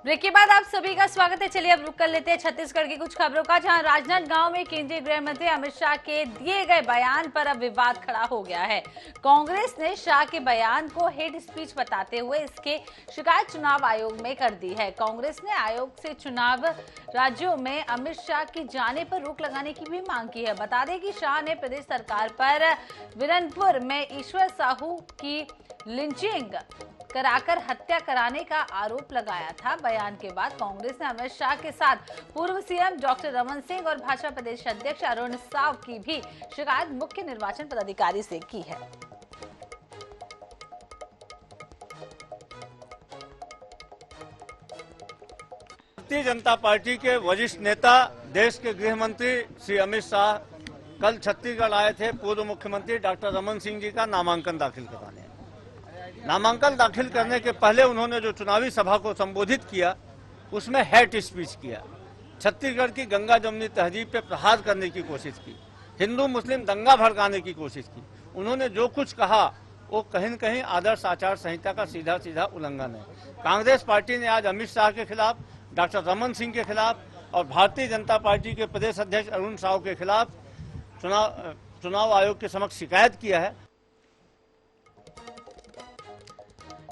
Break के बाद आप सभी का स्वागत है। चलिए अब रुक कर लेते हैं छत्तीसगढ़ की कुछ खबरों का, जहां राजनांदगांव में केंद्रीय गृह मंत्री अमित शाह के दिए गए बयान पर अब विवाद खड़ा हो गया है। कांग्रेस ने शाह के बयान को हेट स्पीच बताते हुए इसके शिकायत चुनाव आयोग में कर दी है। कांग्रेस ने आयोग से चुनाव राज्यों में अमित शाह की जाने पर रोक लगाने की भी मांग की है। बता दें कि शाह ने प्रदेश सरकार पर वीरनपुर में ईश्वर साहू की लिंचिंग कराकर हत्या कराने का आरोप लगाया था। बयान के बाद कांग्रेस ने अमित शाह के साथ पूर्व सीएम डॉक्टर रमन सिंह और भाजपा प्रदेश अध्यक्ष अरुण साव की भी शिकायत मुख्य निर्वाचन पदाधिकारी से की है। भारतीय जनता पार्टी के वरिष्ठ नेता, देश के गृह मंत्री श्री अमित शाह कल छत्तीसगढ़ आए थे पूर्व मुख्यमंत्री डॉक्टर रमन सिंह जी का नामांकन दाखिल कराने। नामांकन दाखिल करने के पहले उन्होंने जो चुनावी सभा को संबोधित किया उसमें हेट स्पीच किया, छत्तीसगढ़ की गंगा जमुनी तहजीब पे प्रहार करने की कोशिश की, हिंदू मुस्लिम दंगा भड़काने की कोशिश की। उन्होंने जो कुछ कहा वो कहीं न कहीं आदर्श आचार संहिता का सीधा सीधा उल्लंघन है। कांग्रेस पार्टी ने आज अमित शाह के खिलाफ, डॉक्टर रमन सिंह के खिलाफ और भारतीय जनता पार्टी के प्रदेश अध्यक्ष अरुण साव के खिलाफ चुनाव आयोग के समक्ष शिकायत किया है।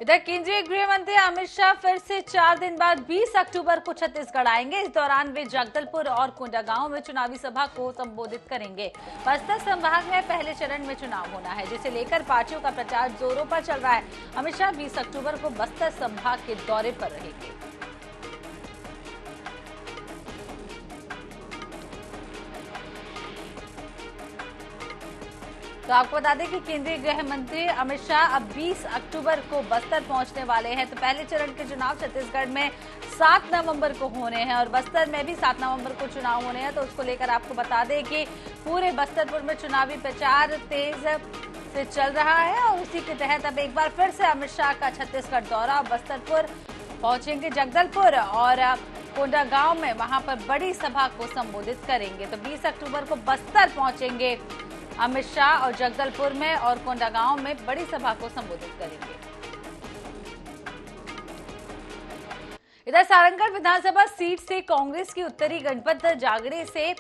इधर केंद्रीय गृह मंत्री अमित शाह फिर से 4 दिन बाद 20 अक्टूबर को छत्तीसगढ़ आएंगे। इस दौरान वे जगदलपुर और कोंडागांव में चुनावी सभा को संबोधित करेंगे। बस्तर संभाग में पहले चरण में चुनाव होना है, जिसे लेकर पार्टियों का प्रचार जोरों पर चल रहा है। अमित शाह 20 अक्टूबर को बस्तर संभाग के दौरे पर रहेंगे। तो आपको बता दें कि केंद्रीय गृह मंत्री अमित शाह अब 20 अक्टूबर को बस्तर पहुंचने वाले हैं। तो पहले चरण के चुनाव छत्तीसगढ़ में 7 नवंबर को होने हैं और बस्तर में भी 7 नवंबर को चुनाव होने हैं। तो उसको लेकर आपको बता दें कि पूरे बस्तरपुर में चुनावी प्रचार तेज से चल रहा है और उसी के तहत अब एक बार फिर से अमित शाह का छत्तीसगढ़ दौरा। बस्तरपुर पहुंचेंगे, जगदलपुर और कोंडागांव में वहां पर बड़ी सभा को संबोधित करेंगे। तो 20 अक्टूबर को बस्तर पहुंचेंगे अमित शाह और जगदलपुर में और कोंडागांव में बड़ी सभा को संबोधित करेंगे। इधर सारंगढ़ विधानसभा सीट से कांग्रेस की उत्तरी गणपत जागड़े से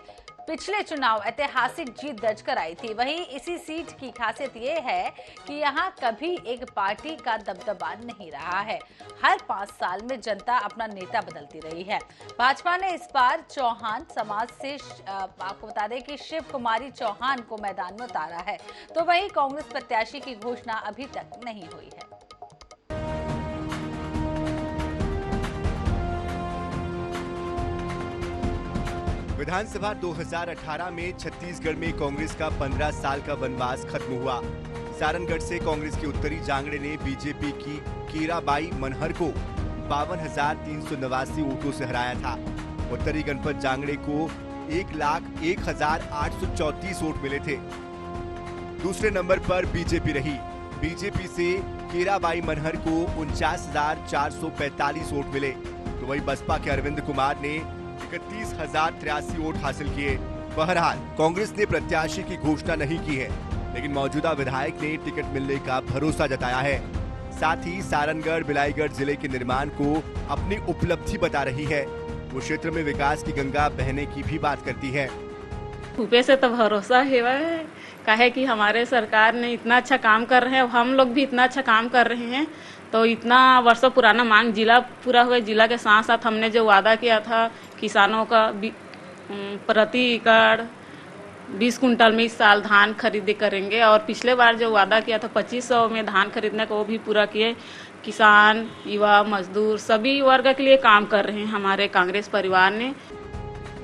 पिछले चुनाव ऐतिहासिक जीत दर्ज कराई थी। वहीं इसी सीट की खासियत ये है कि यहां कभी एक पार्टी का दबदबा नहीं रहा है। हर 5 साल में जनता अपना नेता बदलती रही है। भाजपा ने इस बार चौहान समाज से आपको बता दें कि शिव कुमारी चौहान को मैदान में उतारा है। तो वहीं कांग्रेस प्रत्याशी की घोषणा अभी तक नहीं हुई है। विधानसभा 2018 में छत्तीसगढ़ में कांग्रेस का 15 साल का वनवास खत्म हुआ। सारनगढ़ से कांग्रेस के उत्तरी जांगड़े ने बीजेपी की कीराबाई मनहर को 52,389 वोटों से हराया था। उत्तरी गणपत जांगड़े को 1,01,834 वोट मिले थे। दूसरे नंबर पर बीजेपी रही। बीजेपी से कीराबाई मनहर को 49,445 वोट मिले। तो वही बसपा के अरविंद कुमार ने 31,083 वोट हासिल किए। बहरहाल कांग्रेस ने प्रत्याशी की घोषणा नहीं की है, लेकिन मौजूदा विधायक ने टिकट मिलने का भरोसा जताया है। साथ ही सारनगढ़ बिलाईगढ़ जिले के निर्माण को अपनी उपलब्धि बता रही है। वो क्षेत्र में विकास की गंगा बहने की भी बात करती है। ऊपर से तो भरोसा है, काहे कि हमारे सरकार ने इतना अच्छा काम कर रहे हैं, हम लोग भी इतना अच्छा काम कर रहे हैं। तो इतना वर्षों पुराना मांग जिला पूरा हुआ। जिला के साथ साथ हमने जो वादा किया था किसानों का प्रति एकड़ 20 कुंटल में इस साल धान खरीदी करेंगे, और पिछले बार जो वादा किया था 2500 में धान खरीदने को, वो भी पूरा किए। किसान, युवा, मजदूर सभी वर्ग के लिए काम कर रहे हैं हमारे कांग्रेस परिवार ने।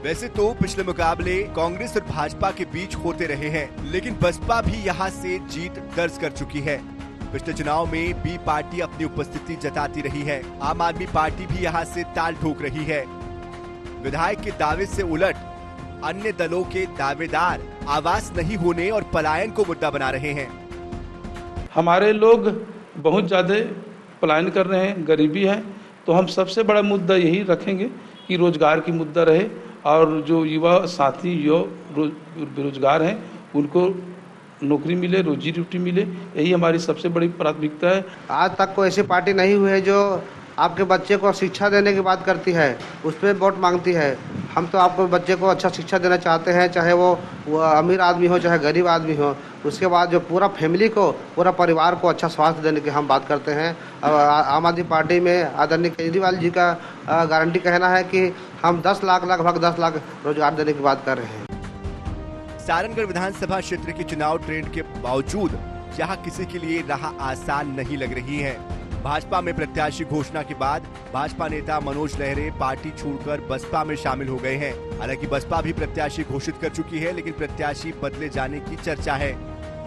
वैसे तो पिछले मुकाबले कांग्रेस और भाजपा के बीच होते रहे हैं, लेकिन बसपा भी यहां से जीत दर्ज कर चुकी है। पिछले चुनाव में बी पार्टी अपनी उपस्थिति जताती रही है। आम आदमी पार्टी भी यहां से ताल ठोक रही है। विधायक के दावे से उलट अन्य दलों के दावेदार आवास नहीं होने और पलायन को मुद्दा बना रहे हैं। हमारे लोग बहुत ज्यादा पलायन कर रहे हैं, गरीबी है। तो हम सबसे बड़ा मुद्दा यही रखेंगे कि रोजगार की मुद्दा रहे, और जो युवा साथी बेरोजगार हैं उनको नौकरी मिले, रोजी रोटी मिले, यही हमारी सबसे बड़ी प्राथमिकता है। आज तक कोई ऐसी पार्टी नहीं हुई है जो आपके बच्चे को शिक्षा देने की बात करती है, उस पर वोट मांगती है। हम तो आपको बच्चे को अच्छा शिक्षा देना चाहते हैं, चाहे वो अमीर आदमी हो चाहे गरीब आदमी हो। उसके बाद जो पूरा फैमिली को, पूरा परिवार को अच्छा स्वास्थ्य देने की हम बात करते हैं। आम आदमी पार्टी में आदरणीय केजरीवाल जी का गारंटी कहना है कि हम 10 लाख लगभग 10 लाख रोजगार देने की बात कर रहे हैं। सारंगढ़ विधानसभा क्षेत्र के चुनाव ट्रेंड के बावजूद यहाँ किसी के लिए राह आसान नहीं लग रही है। भाजपा में प्रत्याशी घोषणा के बाद भाजपा नेता मनोज लहरे पार्टी छोड़कर बसपा में शामिल हो गए हैं। हालांकि बसपा भी प्रत्याशी घोषित कर चुकी है, लेकिन प्रत्याशी बदले जाने की चर्चा है।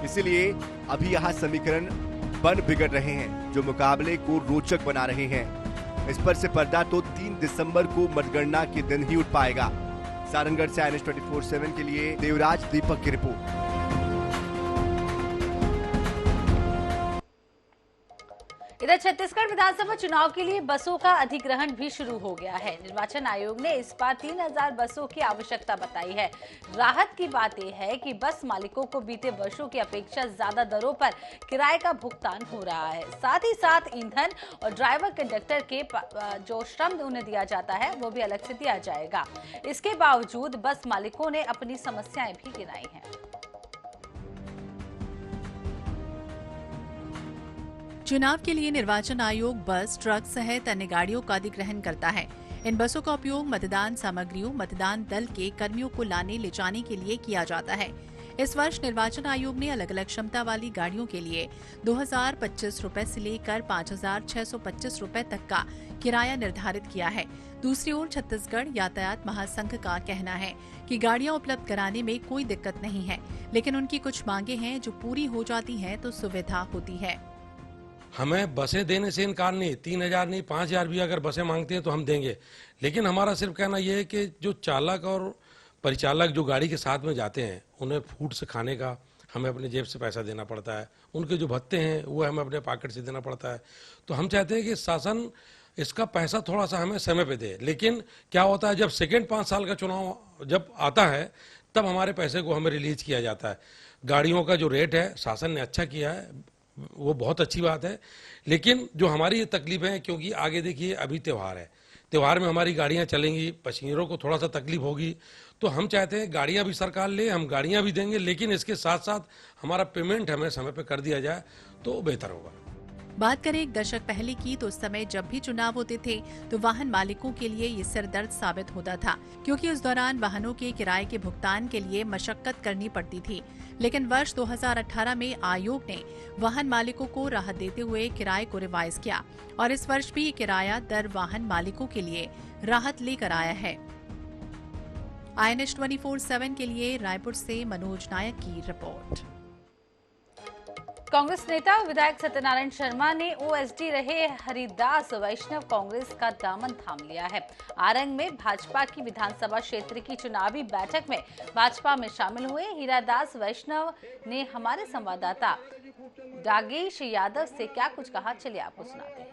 इसीलिए अभी यहाँ समीकरण बन बिगड़ रहे हैं, जो मुकाबले को रोचक बना रहे हैं। इस पर से पर्दा तो 3 दिसंबर को मतगणना के दिन ही उठ पाएगा। सारंगढ़ से INS 24/7 के लिए देवराज दीपक की रिपोर्ट। इधर छत्तीसगढ़ विधानसभा चुनाव के लिए बसों का अधिग्रहण भी शुरू हो गया है। निर्वाचन आयोग ने इस बार 3000 बसों की आवश्यकता बताई है। राहत की बात यह है कि बस मालिकों को बीते वर्षों की अपेक्षा ज्यादा दरों पर किराए का भुगतान हो रहा है। साथ ही साथ ईंधन और ड्राइवर कंडक्टर के जो श्रम उन्हें दिया जाता है वो भी अलग से दिया जाएगा। इसके बावजूद बस मालिकों ने अपनी समस्याएं भी गिनाई हैं। चुनाव के लिए निर्वाचन आयोग बस, ट्रक सहित अन्य गाड़ियों का अधिग्रहण करता है। इन बसों का उपयोग मतदान सामग्रियों, मतदान दल के कर्मियों को लाने ले जाने के लिए किया जाता है। इस वर्ष निर्वाचन आयोग ने अलग अलग क्षमता वाली गाड़ियों के लिए 2025 रुपए से लेकर 5625 रुपए तक का किराया निर्धारित किया है। दूसरी ओर छत्तीसगढ़ यातायात महासंघ का कहना है कि गाड़ियां उपलब्ध कराने में कोई दिक्कत नहीं है, लेकिन उनकी कुछ मांगे हैं जो पूरी हो जाती हैं तो सुविधा होती है। हमें बसें देने से इनकार नहीं, 3000 नहीं 5000 भी अगर बसें मांगते हैं तो हम देंगे। लेकिन हमारा सिर्फ कहना यह है कि जो चालक और परिचालक जो गाड़ी के साथ में जाते हैं उन्हें फूड से खाने का हमें अपने जेब से पैसा देना पड़ता है। उनके जो भत्ते हैं वो हमें अपने पॉकेट से देना पड़ता है। तो हम चाहते हैं कि शासन इसका पैसा थोड़ा सा हमें समय पे दे। लेकिन क्या होता है, जब सेकेंड 5 साल का चुनाव जब आता है तब हमारे पैसे को हमें रिलीज किया जाता है। गाड़ियों का जो रेट है शासन ने अच्छा किया है, वो बहुत अच्छी बात है। लेकिन जो हमारी ये तकलीफ है, क्योंकि आगे देखिए अभी त्यौहार है, त्यौहार में हमारी गाड़ियां चलेंगी, पैसेंजरों को थोड़ा सा तकलीफ होगी। तो हम चाहते हैं गाड़ियां भी सरकार ले, हम गाड़ियां भी देंगे, लेकिन इसके साथ साथ हमारा पेमेंट हमें समय पे कर दिया जाए तो बेहतर होगा। बात करें 1 दशक पहले की तो उस समय जब भी चुनाव होते थे तो वाहन मालिकों के लिए ये सिरदर्द साबित होता था, क्योंकि उस दौरान वाहनों के किराए के भुगतान के लिए मशक्कत करनी पड़ती थी। लेकिन वर्ष 2018 में आयोग ने वाहन मालिकों को राहत देते हुए किराए को रिवाइज किया और इस वर्ष भी किराया दर वाहन मालिकों के लिए राहत लेकर आया है। INS 24/7 के लिए रायपुर से मनोज नायक की रिपोर्ट। कांग्रेस नेता विधायक सत्यनारायण शर्मा ने OSD रहे हरिदास वैष्णव कांग्रेस का दामन थाम लिया है। आरंग में भाजपा की विधानसभा क्षेत्र की चुनावी बैठक में भाजपा में शामिल हुए हीरादास वैष्णव ने हमारे संवाददाता डागेश यादव से क्या कुछ कहा, चलिए आपको सुनाते हैं।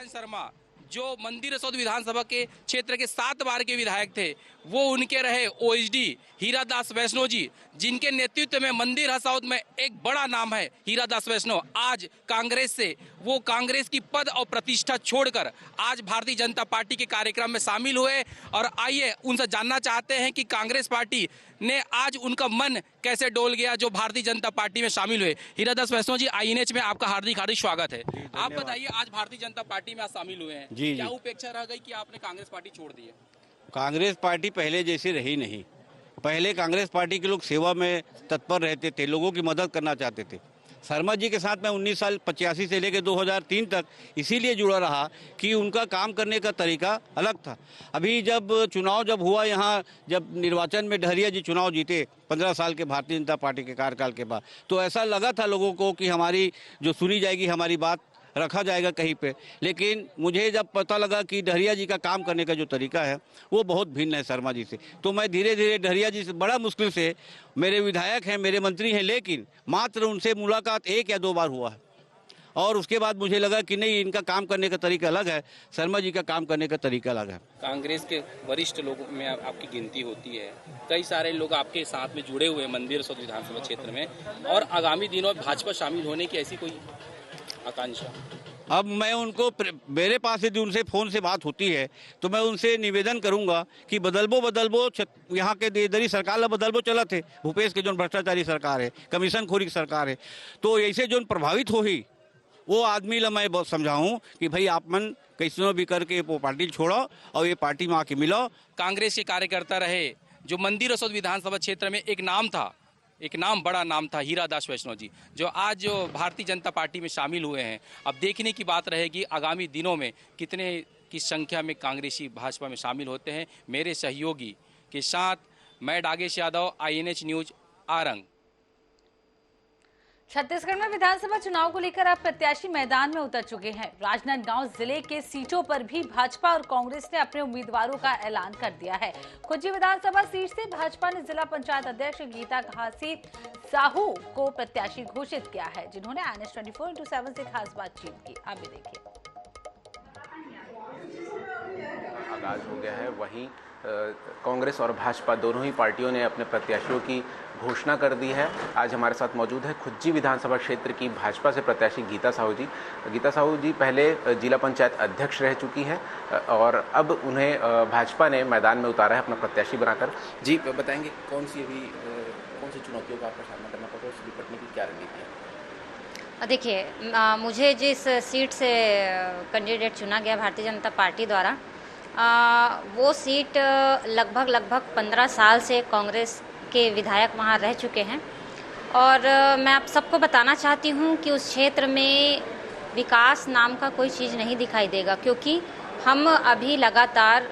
शर्मा जो मंदिर सौद विधानसभा के क्षेत्र के 7 बार के विधायक थे, वो उनके रहे OSD हीरादास वैष्णव जी, जिनके नेतृत्व में मंदिर हसौद में एक बड़ा नाम है हीरादास वैष्णव। आज कांग्रेस से वो कांग्रेस की पद और प्रतिष्ठा छोड़कर आज भारतीय जनता पार्टी के कार्यक्रम में शामिल हुए। और आइए उनसे जानना चाहते हैं कि कांग्रेस पार्टी ने आज उनका मन कैसे डोल गया जो भारतीय जनता पार्टी में शामिल हुए। हीरादास वैष्णव जी, INH में आपका हार्दिक हार्दिक स्वागत है। आप बताइए, आज भारतीय जनता पार्टी में आज शामिल हुए हैं, क्या उपेक्षा रह गई कि आपने कांग्रेस पार्टी छोड़ दी है? कांग्रेस पार्टी पहले जैसी रही नहीं। पहले कांग्रेस पार्टी के लोग सेवा में तत्पर रहते थे, लोगों की मदद करना चाहते थे। शर्मा जी के साथ मैं 19 साल 85 से लेकर 2003 तक इसीलिए जुड़ा रहा कि उनका काम करने का तरीका अलग था। अभी जब चुनाव हुआ यहाँ, जब निर्वाचन में डहरिया जी चुनाव जीते 15 साल के भारतीय जनता पार्टी के कार्यकाल के बाद, तो ऐसा लगा था लोगों को कि हमारी जो सुनी जाएगी, हमारी बात रखा जाएगा कहीं पे। लेकिन मुझे जब पता लगा कि डहरिया जी का काम करने का जो तरीका है वो बहुत भिन्न है शर्मा जी से, तो मैं धीरे धीरे डहरिया जी से बड़ा मुश्किल से, मेरे विधायक हैं, मेरे मंत्री हैं, लेकिन मात्र उनसे मुलाकात 1 या 2 बार हुआ है। और उसके बाद मुझे लगा कि नहीं, इनका काम करने का तरीका अलग है, शर्मा जी का काम करने का तरीका अलग है। कांग्रेस के वरिष्ठ लोगों में आपकी गिनती होती है, कई सारे लोग आपके साथ में जुड़े हुए मंदिर सौद विधानसभा क्षेत्र में, और आगामी दिनों में भाजपा शामिल होने की ऐसी कोई आकांक्षा? अब मैं उनको, मेरे पास यदि उनसे फ़ोन से बात होती है तो मैं उनसे निवेदन करूंगा कि बदलबो यहाँ के इधर ही सरकार ला बदलबो चला थे, भूपेश के जो भ्रष्टाचारी सरकार है, कमीशन खोरी की सरकार है, तो ऐसे जो प्रभावित हो ही वो आदमी ला मैं बहुत समझाऊं कि भाई आप मन कैसे भी करके वो पार्टी छोड़ो और ये पार्टी में आके मिलो। कांग्रेस के कार्यकर्ता रहे, जो मंदिर रसौद विधानसभा क्षेत्र में एक नाम था, एक नाम, बड़ा नाम था, हीरादास वैष्णव जी, जो आज जो भारतीय जनता पार्टी में शामिल हुए हैं। अब देखने की बात रहेगी आगामी दिनों में कितने की संख्या में कांग्रेसी भाजपा में शामिल होते हैं। मेरे सहयोगी के साथ मैं डागेश यादव, INH न्यूज, आरंग। छत्तीसगढ़ में विधानसभा चुनाव को लेकर अब प्रत्याशी मैदान में उतर चुके हैं। राजनांदगांव जिले के सीटों पर भी भाजपा और कांग्रेस ने अपने उम्मीदवारों का ऐलान कर दिया है। खुज्जी विधानसभा सीट से भाजपा ने जिला पंचायत अध्यक्ष गीता घासी साहू को प्रत्याशी घोषित किया है, जिन्होंने INH 24x7 से खास बातचीत की। आप भी देखिए। आगाज हो गया है, वहीं कांग्रेस और भाजपा दोनों ही पार्टियों ने अपने प्रत्याशियों की घोषणा कर दी है। आज हमारे साथ मौजूद है खुज्जी विधानसभा क्षेत्र की भाजपा से प्रत्याशी गीता साहू जी। गीता साहू जी पहले जिला पंचायत अध्यक्ष रह चुकी हैं और अब उन्हें भाजपा ने मैदान में उतारा है अपना प्रत्याशी बनाकर। जी बताएंगे कौन सी चुनौतियों का आपका सामना करना पड़ा, उससे निपटने की क्या रणनीति है? देखिए, मुझे जिस सीट से कैंडिडेट चुना गया भारतीय जनता पार्टी द्वारा, वो सीट लगभग 15 साल से कांग्रेस के विधायक वहाँ रह चुके हैं और मैं आप सबको बताना चाहती हूँ कि उस क्षेत्र में विकास नाम का कोई चीज़ नहीं दिखाई देगा, क्योंकि हम अभी लगातार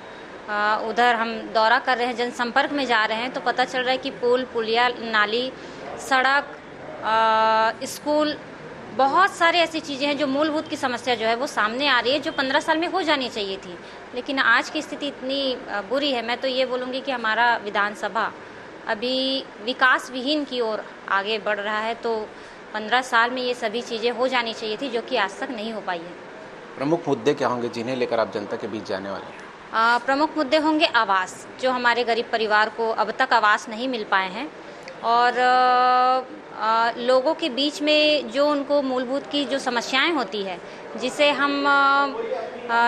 उधर हम दौरा कर रहे हैं, जनसंपर्क में जा रहे हैं, तो पता चल रहा है कि पुल, पुलिया, नाली, सड़क, स्कूल, बहुत सारी ऐसी चीज़ें हैं जो मूलभूत की समस्या जो है वो सामने आ रही है, जो 15 साल में हो जानी चाहिए थी, लेकिन आज की स्थिति इतनी बुरी है। मैं तो ये बोलूँगी कि हमारा विधानसभा अभी विकास विहीन की ओर आगे बढ़ रहा है, तो 15 साल में ये सभी चीज़ें हो जानी चाहिए थी, जो कि आज तक नहीं हो पाई है। प्रमुख मुद्दे क्या होंगे जिन्हें लेकर आप जनता के बीच जाने वाले हैं? प्रमुख मुद्दे होंगे आवास, जो हमारे गरीब परिवार को अब तक आवास नहीं मिल पाए हैं, और लोगों के बीच में जो उनको मूलभूत की जो समस्याएं होती है, जिसे हम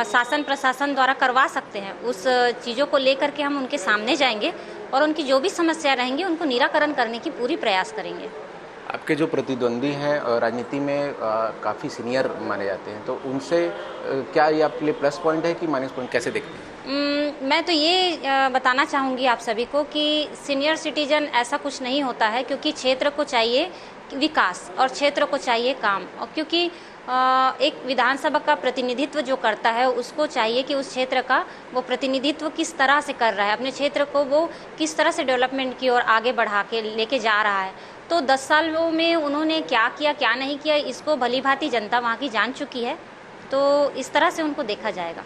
शासन प्रशासन द्वारा करवा सकते हैं, उस चीज़ों को लेकर के हम उनके सामने जाएंगे और उनकी जो भी समस्या रहेंगी उनको निराकरण करने की पूरी प्रयास करेंगे। आपके जो प्रतिद्वंदी हैं राजनीति में काफ़ी सीनियर माने जाते हैं, तो उनसे क्या ये आपके लिए प्लस पॉइंट है कि माइनस पॉइंट, कैसे देखते हैं? मैं तो ये बताना चाहूँगी आप सभी को कि सीनियर सिटीजन ऐसा कुछ नहीं होता है, क्योंकि क्षेत्र को चाहिए विकास और क्षेत्र को चाहिए काम, और क्योंकि एक विधानसभा का प्रतिनिधित्व जो करता है उसको चाहिए कि उस क्षेत्र का वो प्रतिनिधित्व किस तरह से कर रहा है, अपने क्षेत्र को वो किस तरह से डेवलपमेंट की ओर आगे बढ़ा के लेके जा रहा है। तो 10 सालों में उन्होंने क्या किया क्या नहीं किया, इसको भली भांति जनता वहाँ की जान चुकी है, तो इस तरह से उनको देखा जाएगा।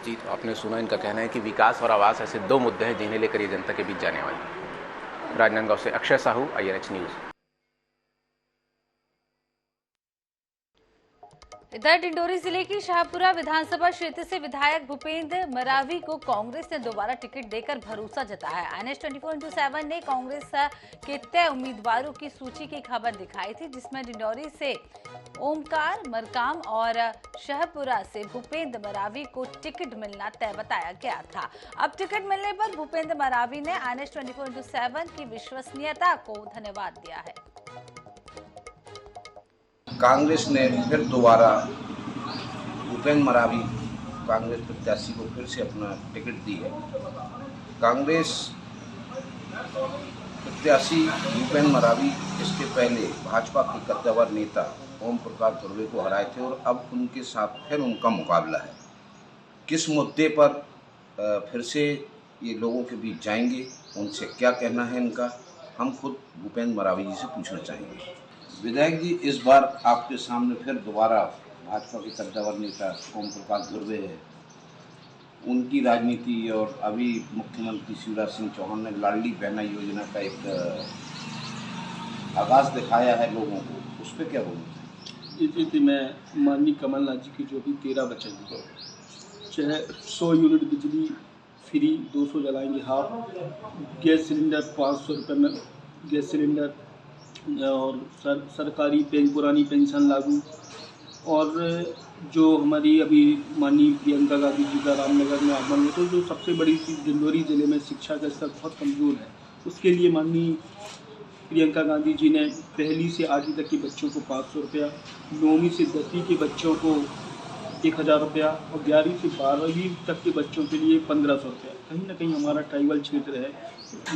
जी, तो आपने सुना, इनका कहना है कि विकास और आवास ऐसे 2 मुद्दे हैं जिन्हें लेकर ये जनता के बीच जाने वाली है। राजनांदगांव से अक्षय साहू, INH न्यूज। इधर डिंडोरी जिले की शाहपुरा विधानसभा क्षेत्र से विधायक भूपेंद्र मरावी को कांग्रेस ने दोबारा टिकट देकर भरोसा जताया है। INH 24x7 ने कांग्रेस के तय उम्मीदवारों की सूची की खबर दिखाई थी, जिसमें डिंडोरी से ओमकार मरकाम और शाहपुरा से भूपेंद्र मरावी को टिकट मिलना तय बताया गया था। अब टिकट मिलने पर भूपेंद्र मरावी ने INH 24x7 की विश्वसनीयता को धन्यवाद दिया है। कांग्रेस ने फिर दोबारा भूपेंद्र मरावी कांग्रेस प्रत्याशी को फिर से अपना टिकट दी है। कांग्रेस प्रत्याशी भूपेंद्र मरावी इसके पहले भाजपा के कद्दावर नेता ओम प्रकाश धुर्वे को हराए थे और अब उनके साथ फिर उनका मुकाबला है। किस मुद्दे पर फिर से ये लोगों के बीच जाएंगे, उनसे क्या कहना है इनका, हम खुद भूपेंद्र मरावी जी से पूछना चाहेंगे। विधायक जी, इस बार आपके सामने फिर दोबारा भाजपा के कद्दावर नेता ओम प्रकाश धुर्वे है। उनकी राजनीति और अभी मुख्यमंत्री शिवराज सिंह चौहान ने लाडली बहना योजना का एक आगाज दिखाया है लोगों को, उस पर क्या बोलूँ? जी, मैं माननीय कमलनाथ जी की जो भी 13 वचन, चाहे 100 यूनिट बिजली फ्री, 200 जलाएंगे हाफ, गैस सिलेंडर 500 रुपये में गैस सिलेंडर, और सरकारी पुरानी पेंशन लागू, और जो हमारी अभी माननीय प्रियंका गांधी जी का रामनगर में आगमन हुआ, तो जो सबसे बड़ी चीज़ डिंडोरी जिले में शिक्षा का स्तर बहुत कमज़ोर है, उसके लिए माननीय प्रियंका गांधी जी ने 1ली से 8वीं तक के बच्चों को 500 रुपया, 9वीं से 10वीं के बच्चों को 1000 रुपया और 11वीं से 12वीं तक के बच्चों के लिए 1500 रुपया। कहीं ना कहीं हमारा ट्राइबल क्षेत्र है,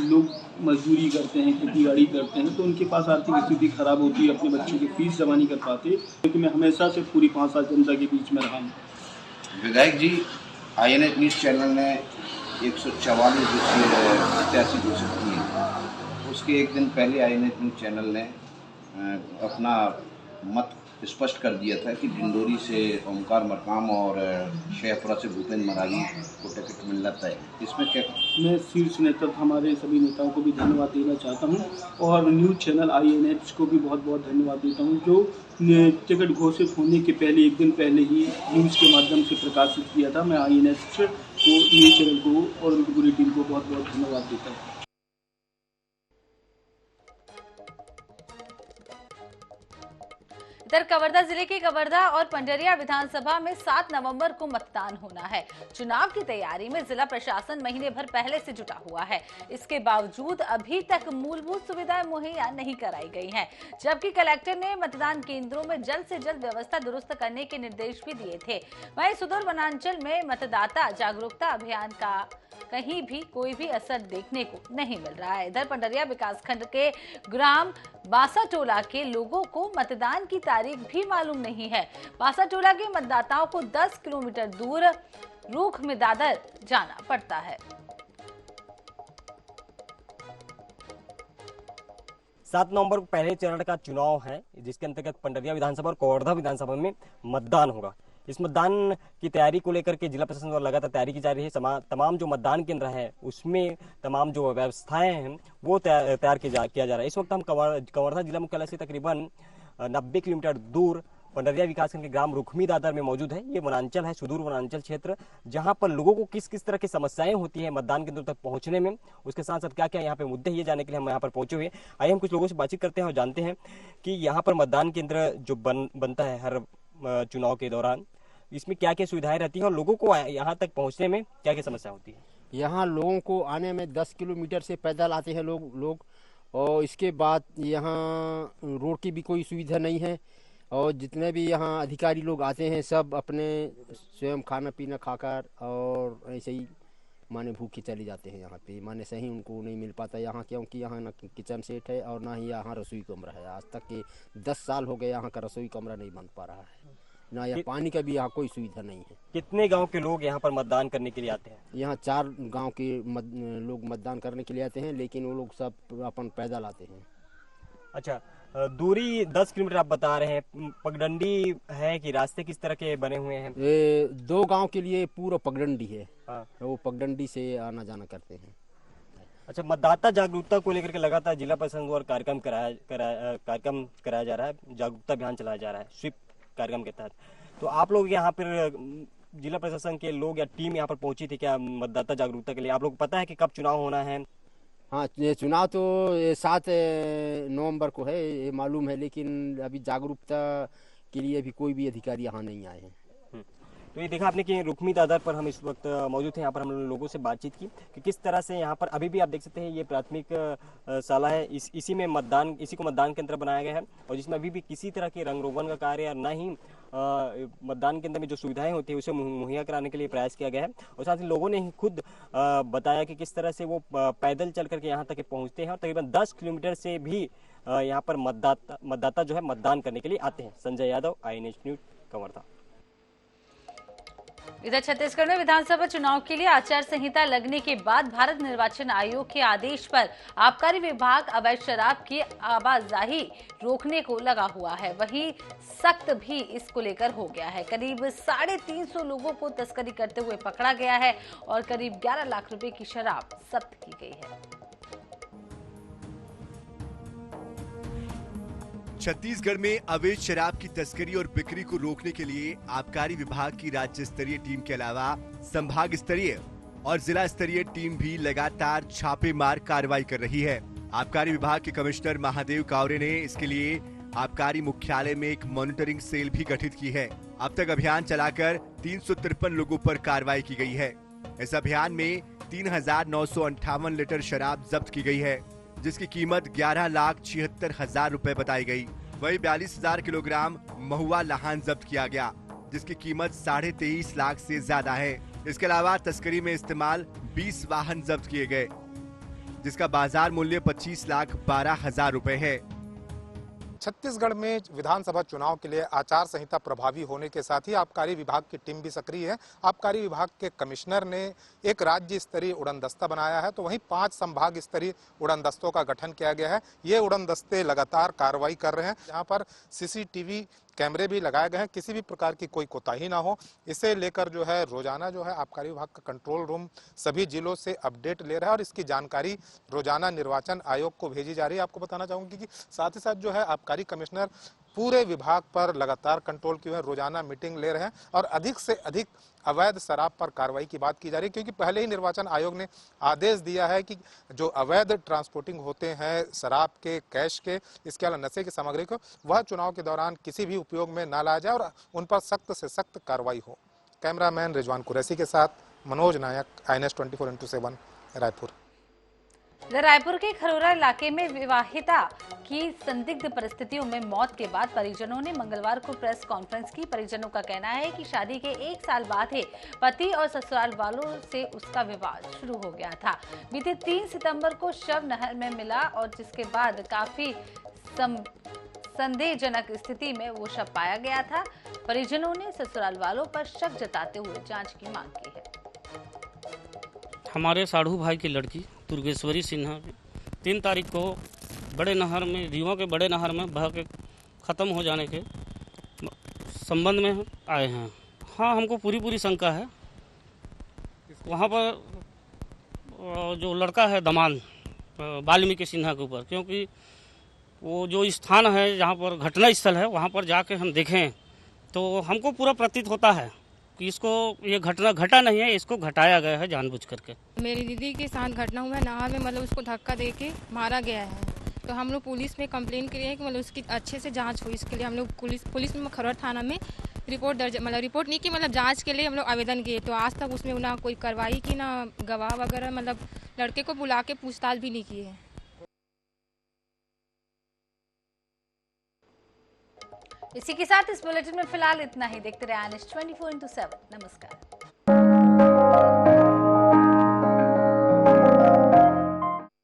लोग मजदूरी करते हैं, खेती बाड़ी करते हैं, तो उनके पास आर्थिक स्थिति खराब होती है, अपने बच्चों की फीस जमा नहीं कर पाते, क्योंकि मैं हमेशा से पूरी 5 साल जनता के बीच में रहा हूँ। विधायक जी, INH न्यूज़ चैनल ने 144 प्रत्याशी घोषित किए, उसके एक दिन पहले INH न्यूज़ चैनल ने अपना मत स्पष्ट कर दिया था कि डिंडोरी से ओमकार मरकाम और शेखपुरा से भूपेंद्र मरावी को टिकट मिलना तय है। इसमें क्या? मैं शीर्ष नेतृत्व हमारे सभी नेताओं को भी धन्यवाद देना चाहता हूं और न्यूज़ चैनल INH को भी बहुत बहुत धन्यवाद देता हूं, जो टिकट घोषित होने के पहले एक दिन पहले ही न्यूज़ के माध्यम से प्रकाशित किया था। मैं INH को, न्यूज़ चैनल को और उनकी पूरी टीम को बहुत बहुत धन्यवाद देता हूँ। इधर कवर्धा जिले के कवर्धा और पंडरिया विधानसभा में 7 नवंबर को मतदान होना है। चुनाव की तैयारी में जिला प्रशासन महीने भर पहले से जुटा हुआ है। इसके बावजूद अभी तक मूलभूत सुविधाएं मुहैया नहीं कराई गई हैं, जबकि कलेक्टर ने मतदान केंद्रों में जल्द से जल्द व्यवस्था दुरुस्त करने के निर्देश भी दिए थे। वहीं सुदूर वनांचल में मतदाता जागरूकता अभियान का कहीं भी कोई भी असर देखने को नहीं मिल रहा है। इधर पंडरिया विकासखंड के ग्राम बासाटोला के लोगों को मतदान की तारीख भी मालूम नहीं है। बासाटोला के मतदाताओं को 10 किलोमीटर दूर रूख में दादर जाना पड़ता है। 7 नवंबर को पहले चरण का चुनाव है, जिसके अंतर्गत पंडरिया विधानसभा और कवर्धा विधानसभा में मतदान होगा। इस मतदान की तैयारी को लेकर के जिला प्रशासन द्वारा लगातार तैयारी की जा रही है। तमाम जो मतदान केंद्र है उसमें तमाम जो व्यवस्थाएं हैं वो तैयार किया जा रहा है। इस वक्त हम कवर्धा जिला मुख्यालय से तकरीबन 90 किलोमीटर दूर पंडरिया विकासखंड के ग्राम रुखमी दादर में मौजूद है। ये वनांचल है, सुदूर वनांचल क्षेत्र, जहां पर लोगों को किस किस तरह की समस्याएं होती है मतदान केंद्र तक पहुंचने में, उसके साथ साथ क्या क्या यहाँ पे मुद्दे ये जानने के लिए हम यहाँ पर पहुंचे हुए। आइए हम कुछ लोगों से बातचीत करते हैं और जानते हैं कि यहाँ पर मतदान केंद्र जो बनता है हर चुनाव के दौरान, इसमें क्या क्या सुविधाएं रहती हैं और लोगों को यहाँ तक पहुँचने में क्या क्या समस्या होती है। यहाँ लोगों को आने में 10 किलोमीटर से पैदल आते हैं लोग और इसके बाद यहाँ रोड की भी कोई सुविधा नहीं है और जितने भी यहाँ अधिकारी लोग आते हैं सब अपने स्वयं खाना पीना खाकर और ऐसे ही माने भूखे चले जाते हैं। यहाँ पे माने सही उनको नहीं मिल पाता यहाँ, क्योंकि यहाँ ना किचन सेट है और ना ही यहाँ रसोई कमरा है। आज तक के 10 साल हो गए यहाँ का रसोई कमरा नहीं बन पा रहा है, ना यहाँ पानी का भी यहाँ कोई सुविधा नहीं है। कितने गांव के लोग यहाँ पर मतदान करने के लिए आते हैं? यहाँ 4 गांव के लोग मतदान करने के लिए आते हैं, लेकिन वो लोग सब अपन पैदल आते हैं। अच्छा, दूरी 10 किलोमीटर आप बता रहे हैं, पगडंडी है कि रास्ते किस तरह के बने हुए हैं? 2 गांव के लिए पूरा पगडंडी है। हाँ। वो पगडंडी से आना जाना करते हैं। अच्छा, मतदाता जागरूकता को लेकर के लगातार जिला प्रशासन द्वारा कार्यक्रम कराया जा रहा है, जागरूकता अभियान चलाया जा रहा है स्वीप कार्यक्रम के तहत। तो आप लोग यहाँ पर जिला प्रशासन के लोग या टीम यहाँ पर पहुंची थी क्या मतदाता जागरूकता के लिए? आप लोग को पता है कि कब चुनाव होना है? हाँ, ये चुनाव तो 7 नवंबर को है, ये मालूम है, लेकिन अभी जागरूकता के लिए अभी कोई भी अधिकारी यहाँ नहीं आए हैं। तो ये देखा आपने कि रुक्मी दादर पर हम इस वक्त मौजूद थे। यहाँ पर हम लोगों से बातचीत की कि किस तरह से यहाँ पर अभी भी आप देख सकते हैं ये प्राथमिक शाला है, इसी को मतदान केंद्र बनाया गया है और जिसमें अभी भी किसी तरह के रंग रोगन का कार्य या न ही मतदान केंद्र में जो सुविधाएं होती है उसे मुहैया कराने के लिए प्रयास किया गया है। और साथ ही लोगों ने ही खुद बताया कि किस तरह से वो पैदल चल करके यहाँ तक पहुँचते हैं और तकरीबन 10 किलोमीटर से भी यहाँ पर मतदाता जो है मतदान करने के लिए आते हैं। Sanjay Yadav, INH news, Kawardha. इधर छत्तीसगढ़ में विधानसभा चुनाव के लिए आचार संहिता लगने के बाद भारत निर्वाचन आयोग के आदेश पर आबकारी विभाग अवैध शराब की आवाजाही रोकने को लगा हुआ है। वहीं सख्त भी इसको लेकर हो गया है। करीब 350 लोगों को तस्करी करते हुए पकड़ा गया है और करीब 11 लाख रुपए की शराब जब्त की गई है। छत्तीसगढ़ में अवैध शराब की तस्करी और बिक्री को रोकने के लिए आबकारी विभाग की राज्य स्तरीय टीम के अलावा संभाग स्तरीय और जिला स्तरीय टीम भी लगातार छापेमार कार्रवाई कर रही है। आबकारी विभाग के कमिश्नर महादेव कावरे ने इसके लिए आबकारी मुख्यालय में एक मॉनिटरिंग सेल भी गठित की है। अब तक अभियान चलाकर 353 लोगों पर कार्रवाई की गई है। इस अभियान में 3,958 लीटर शराब जब्त की गई है, जिसकी कीमत 11,76,000 रुपए बताई गई। वहीं 42,000 किलोग्राम महुआ लहान जब्त किया गया, जिसकी कीमत 23.5 लाख से ज्यादा है। इसके अलावा तस्करी में इस्तेमाल 20 वाहन जब्त किए गए, जिसका बाजार मूल्य 25,12,000 रुपए है। छत्तीसगढ़ में विधानसभा चुनाव के लिए आचार संहिता प्रभावी होने के साथ ही आबकारी विभाग की टीम भी सक्रिय है। आबकारी विभाग के कमिश्नर ने एक राज्य स्तरीय उड़न दस्ता बनाया है, तो वहीं 5 संभाग स्तरीय उड़न दस्तों का गठन किया गया है। ये उड़न दस्ते लगातार कार्रवाई कर रहे हैं। यहाँ पर सीसीटीवी कैमरे भी लगाए गए हैं, किसी भी प्रकार की कोई कोताही ना हो। इसे लेकर जो है रोजाना जो है आबकारी विभाग का कंट्रोल रूम सभी जिलों से अपडेट ले रहा है और इसकी जानकारी रोजाना निर्वाचन आयोग को भेजी जा रही है। आपको बताना चाहूंगी कि साथ ही साथ जो है आबकारी कमिश्नर पूरे विभाग पर लगातार कंट्रोल किए हुए रोजाना मीटिंग ले रहे हैं और अधिक से अधिक अवैध शराब पर कार्रवाई की बात की जा रही है, क्योंकि पहले ही निर्वाचन आयोग ने आदेश दिया है कि जो अवैध ट्रांसपोर्टिंग होते हैं शराब के, कैश के, इसके अलावा नशे की सामग्री को, वह चुनाव के दौरान किसी भी उपयोग में न लाया जाए और उन पर सख्त से सख्त कार्रवाई हो। कैमरामैन रिजवान कुरैशी के साथ मनोज नायक, INS 24x7 रायपुर। रायपुर के खरोरा इलाके में विवाहिता की संदिग्ध परिस्थितियों में मौत के बाद परिजनों ने मंगलवार को प्रेस कॉन्फ्रेंस की। परिजनों का कहना है कि शादी के 1 साल बाद ही पति और ससुराल वालों से उसका विवाद शुरू हो गया था। बीते 3 सितंबर को शव नहर में मिला और जिसके बाद काफी संदेहजनक स्थिति में वो शव पाया गया था। परिजनों ने ससुराल वालों पर शक जताते हुए जांच की मांग की है। हमारे साढ़ू भाई की लड़की दुर्गेश्वरी सिन्हा 3 तारीख को बड़े नहर में, रीवा के बड़े नहर में बह के ख़त्म हो जाने के संबंध में आए हैं। हाँ, हमको पूरी शंका है। वहाँ पर जो लड़का है दमान वाल्मीकि सिन्हा के ऊपर, क्योंकि वो जो स्थान है जहाँ पर घटना स्थल है वहाँ पर जाके हम देखें तो हमको पूरा प्रतीत होता है कि इसको ये घटना घटा नहीं है, इसको घटाया गया है जानबूझ करके। मेरी दीदी के साथ घटना हुआ है, नहर में मतलब उसको धक्का देके मारा गया है। तो हम लोग पुलिस में कंप्लेन किए हैं कि मतलब उसकी अच्छे से जांच हो। इसके लिए हम लोग पुलिस में खरोर थाना में रिपोर्ट नहीं की, मतलब जांच के लिए हम लोग आवेदन किए। तो आज तक उसमें ना कोई कार्रवाई की, ना गवाह वगैरह, मतलब लड़के को बुला के पूछताछ भी नहीं की है। इसी के साथ इस बुलेटिन में फिलहाल इतना ही। देखते रहे INS 24x7। नमस्कार।